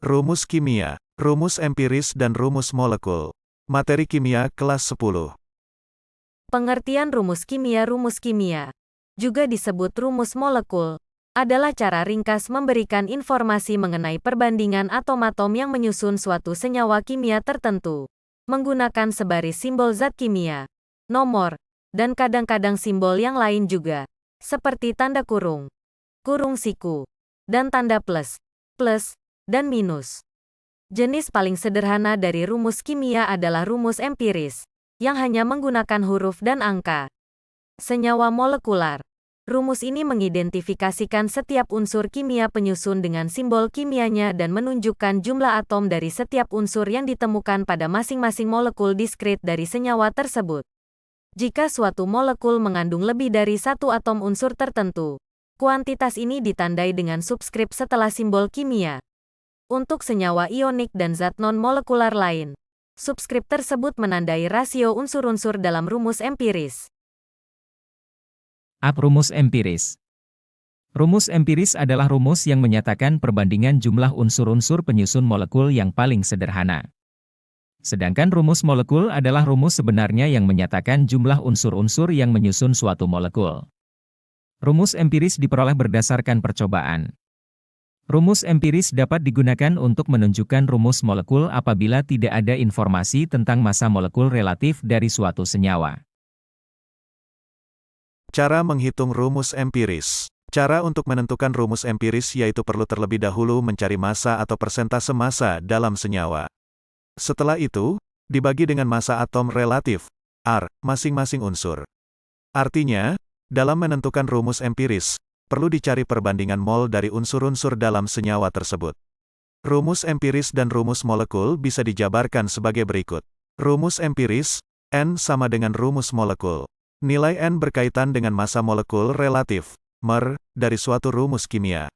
Rumus kimia, rumus empiris dan rumus molekul. Materi kimia kelas 10. Pengertian rumus kimia, juga disebut rumus molekul, adalah cara ringkas memberikan informasi mengenai perbandingan atom-atom yang menyusun suatu senyawa kimia tertentu, menggunakan sebaris simbol zat kimia, nomor, dan kadang-kadang simbol yang lain juga, seperti tanda kurung, kurung siku, dan tanda plus, dan minus. Jenis paling sederhana dari rumus kimia adalah rumus empiris, yang hanya menggunakan huruf dan angka. Senyawa molekular. Rumus ini mengidentifikasikan setiap unsur kimia penyusun dengan simbol kimianya dan menunjukkan jumlah atom dari setiap unsur yang ditemukan pada masing-masing molekul diskrit dari senyawa tersebut. Jika suatu molekul mengandung lebih dari satu atom unsur tertentu, kuantitas ini ditandai dengan subskrip setelah simbol kimia. Untuk senyawa ionik dan zat non-molekular lain, subskrip tersebut menandai rasio unsur-unsur dalam rumus empiris. Rumus empiris. Rumus empiris adalah rumus yang menyatakan perbandingan jumlah unsur-unsur penyusun molekul yang paling sederhana. Sedangkan rumus molekul adalah rumus sebenarnya yang menyatakan jumlah unsur-unsur yang menyusun suatu molekul. Rumus empiris diperoleh berdasarkan percobaan. Rumus empiris dapat digunakan untuk menunjukkan rumus molekul apabila tidak ada informasi tentang massa molekul relatif dari suatu senyawa. Cara menghitung rumus empiris. Cara untuk menentukan rumus empiris yaitu perlu terlebih dahulu mencari massa atau persentase massa dalam senyawa. Setelah itu, dibagi dengan massa atom relatif, R, masing-masing unsur. Artinya, dalam menentukan rumus empiris, perlu dicari perbandingan mol dari unsur-unsur dalam senyawa tersebut. Rumus empiris dan rumus molekul bisa dijabarkan sebagai berikut. Rumus empiris, N sama dengan rumus molekul. Nilai N berkaitan dengan massa molekul relatif, mR, dari suatu rumus kimia.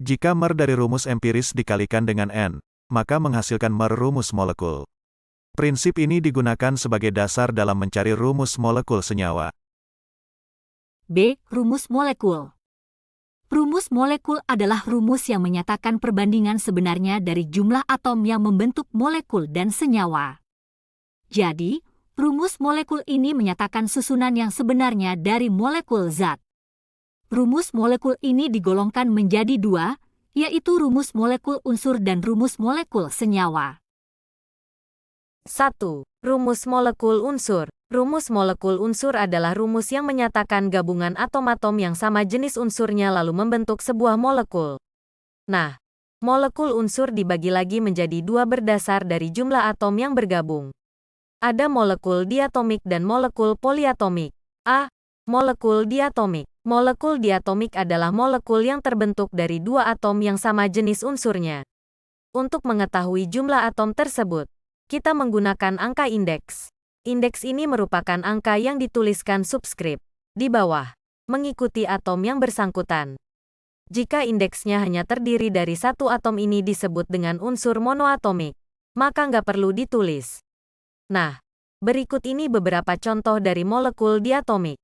Jika mR dari rumus empiris dikalikan dengan N, maka menghasilkan mR rumus molekul. Prinsip ini digunakan sebagai dasar dalam mencari rumus molekul senyawa. B. Rumus molekul. Rumus molekul adalah rumus yang menyatakan perbandingan sebenarnya dari jumlah atom yang membentuk molekul dan senyawa. Jadi, rumus molekul ini menyatakan susunan yang sebenarnya dari molekul zat. Rumus molekul ini digolongkan menjadi dua, yaitu rumus molekul unsur dan rumus molekul senyawa. 1. Rumus molekul unsur. Rumus molekul unsur adalah rumus yang menyatakan gabungan atom-atom yang sama jenis unsurnya lalu membentuk sebuah molekul. Nah, molekul unsur dibagi lagi menjadi dua berdasar dari jumlah atom yang bergabung. Ada molekul diatomik dan molekul poliatomik. A. Molekul diatomik. Molekul diatomik adalah molekul yang terbentuk dari dua atom yang sama jenis unsurnya. Untuk mengetahui jumlah atom tersebut, kita menggunakan angka indeks. Indeks ini merupakan angka yang dituliskan subskrip di bawah, mengikuti atom yang bersangkutan. Jika indeksnya hanya terdiri dari satu atom ini disebut dengan unsur monoatomik, maka nggak perlu ditulis. Nah, berikut ini beberapa contoh dari molekul diatomik.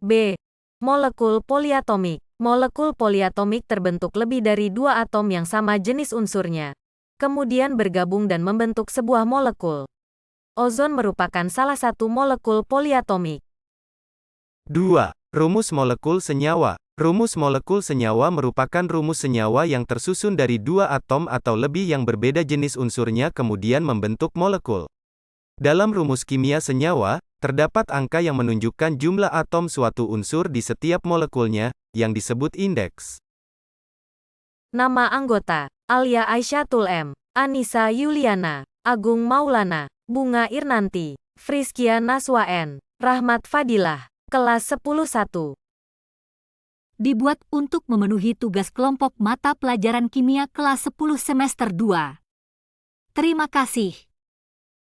B. Molekul poliatomik. Molekul poliatomik terbentuk lebih dari dua atom yang sama jenis unsurnya, kemudian bergabung dan membentuk sebuah molekul. Ozon merupakan salah satu molekul poliatomik. 2. Rumus molekul senyawa. Rumus molekul senyawa merupakan rumus senyawa yang tersusun dari dua atom atau lebih yang berbeda jenis unsurnya kemudian membentuk molekul. Dalam rumus kimia senyawa, terdapat angka yang menunjukkan jumlah atom suatu unsur di setiap molekulnya, yang disebut indeks. Nama anggota: Alia Aisyatul M, Anissa Yuliana, Agung Maulana, Bunga Irnanti, Friskia Naswa N, Rahmat Fadilah. Kelas 10-1. Dibuat untuk memenuhi tugas kelompok mata pelajaran kimia kelas 10 semester 2. Terima kasih.